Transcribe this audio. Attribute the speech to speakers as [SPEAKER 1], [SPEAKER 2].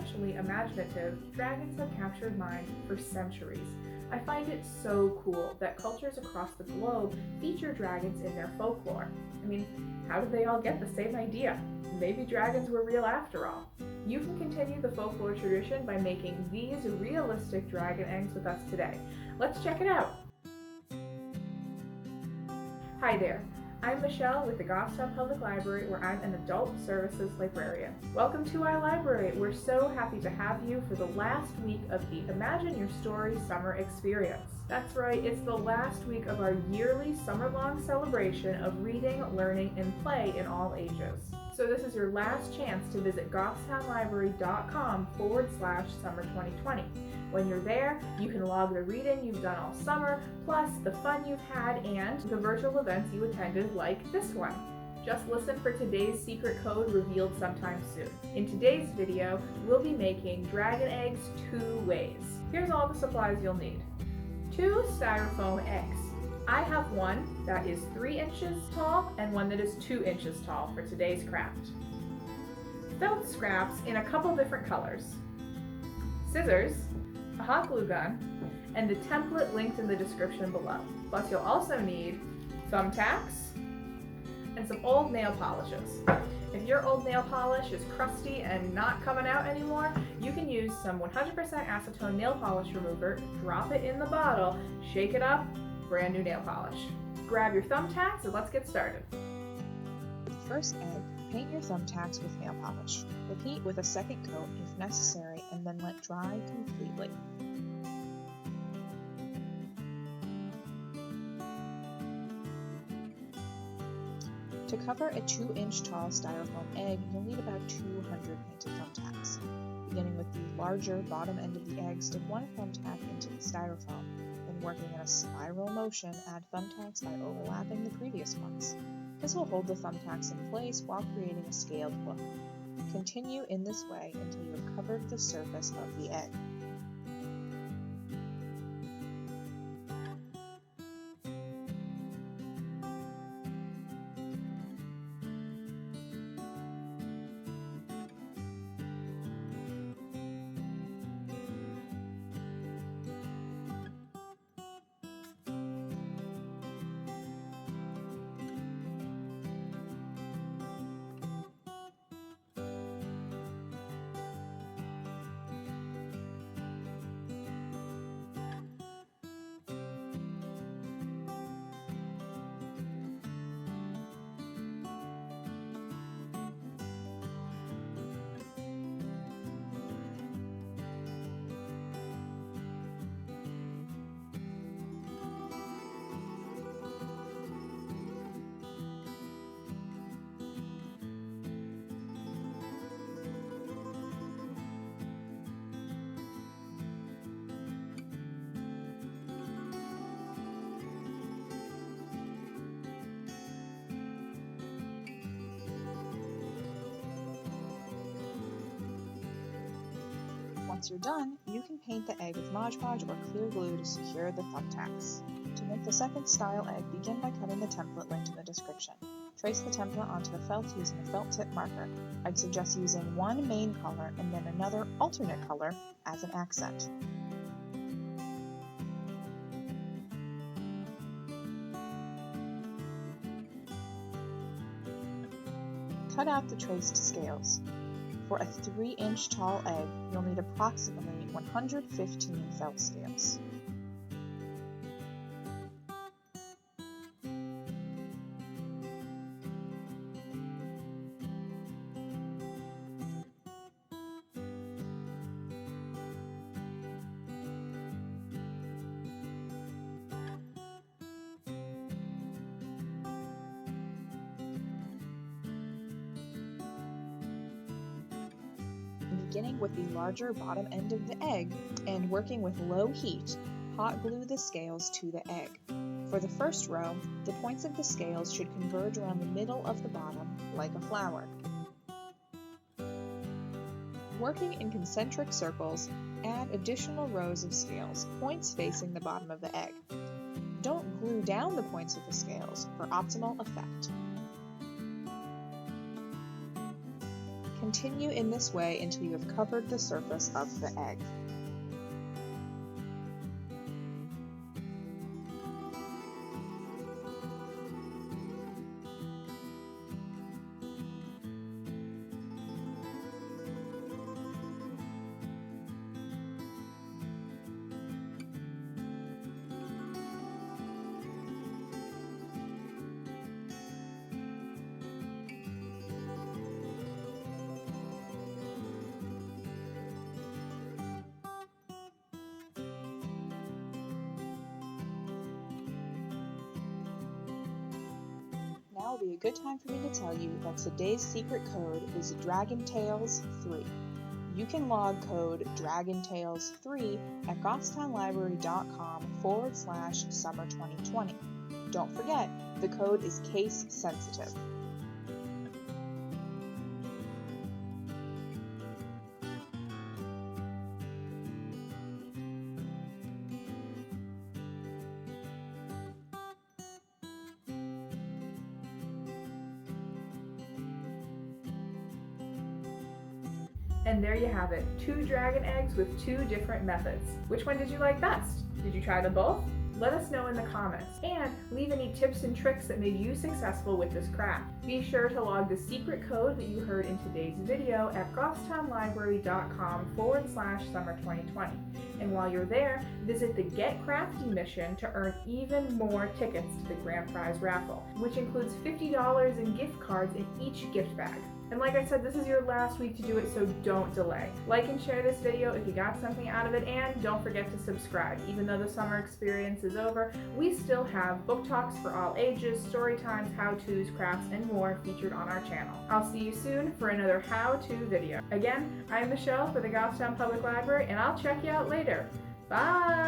[SPEAKER 1] essentially imaginative, dragons have captured mine for centuries. I find it so cool that cultures across the globe feature dragons in their folklore. I mean, how did they all get the same idea? Maybe dragons were real after all. You can continue the folklore tradition by making these realistic dragon eggs with us today. Let's check it out! Hi there, I'm Michelle with the Goffstown Public Library, where I'm an adult services librarian. Welcome to our library. We're so happy to have you for the last week of the Imagine Your Story Summer Experience. That's right, it's the last week of our yearly summer-long celebration of reading, learning, and play in all ages. So this is your last chance to visit goffstownlibrary.com/summer 2020. When you're there, you can log the reading you've done all summer, plus the fun you've had and the virtual events you attended like this one. Just listen for today's secret code revealed sometime soon. In today's video, we'll be making dragon eggs 2 ways. Here's all the supplies you'll need. 2 styrofoam eggs. I have one that is 3 inches tall and one that is 2 inches tall for today's craft. Felt scraps in a couple different colors. Scissors, a hot glue gun, and the template linked in the description below. Plus you'll also need thumbtacks and some old nail polishes. If your old nail polish is crusty and not coming out anymore, you can use some 100% acetone nail polish remover, drop it in the bottle, shake it up, brand new nail polish. Grab your thumbtacks and let's get started.
[SPEAKER 2] For the first egg, paint your thumbtacks with nail polish. Repeat with a second coat if necessary and then let dry completely. To cover a 2-inch tall styrofoam egg, you'll need about 200 painted thumbtacks. Beginning with the larger bottom end of the egg, stick one thumbtack into the styrofoam. Then working in a spiral motion, add thumbtacks by overlapping the previous ones. This will hold the thumbtacks in place while creating a scaled look. Continue in this way until you have covered the surface of the egg. Once you're done, you can paint the egg with Mod Podge or clear glue to secure the thumbtacks. To make the second style egg, begin by cutting the template linked in the description. Trace the template onto the felt using a felt tip marker. I'd suggest using one main color and then another alternate color as an accent. Cut out the traced scales. For a 3-inch tall egg, you'll need approximately 115 felt scales. Beginning with the larger bottom end of the egg and working with low heat, hot glue the scales to the egg. For the first row, the points of the scales should converge around the middle of the bottom like a flower. Working in concentric circles, add additional rows of scales, points facing the bottom of the egg. Don't glue down the points of the scales for optimal effect. Continue in this way until you have covered the surface of the egg. Now will be a good time for me to tell you that today's secret code is DragonTales3. You can log code DragonTales3 at goffstownlibrary.com/summer2020. Don't forget, the code is case sensitive.
[SPEAKER 1] And there you have it, 2 dragon eggs with 2 different methods. Which one did you like best? Did you try them both? Let us know in the comments, and leave any tips and tricks that made you successful with this craft. Be sure to log the secret code that you heard in today's video at goffstownlibrary.com/summer2020. And while you're there, visit the Get Crafty mission to earn even more tickets to the grand prize raffle, which includes $50 in gift cards in each gift bag. And like I said, this is your last week to do it, so don't delay. Like and share this video if you got something out of it, and don't forget to subscribe. Even though the summer experience is over, we still have book talks for all ages, story times, how-tos, crafts, and more featured on our channel. I'll see you soon for another how-to video. Again, I'm Michelle for the Goffstown Public Library, and I'll check you out later. Bye!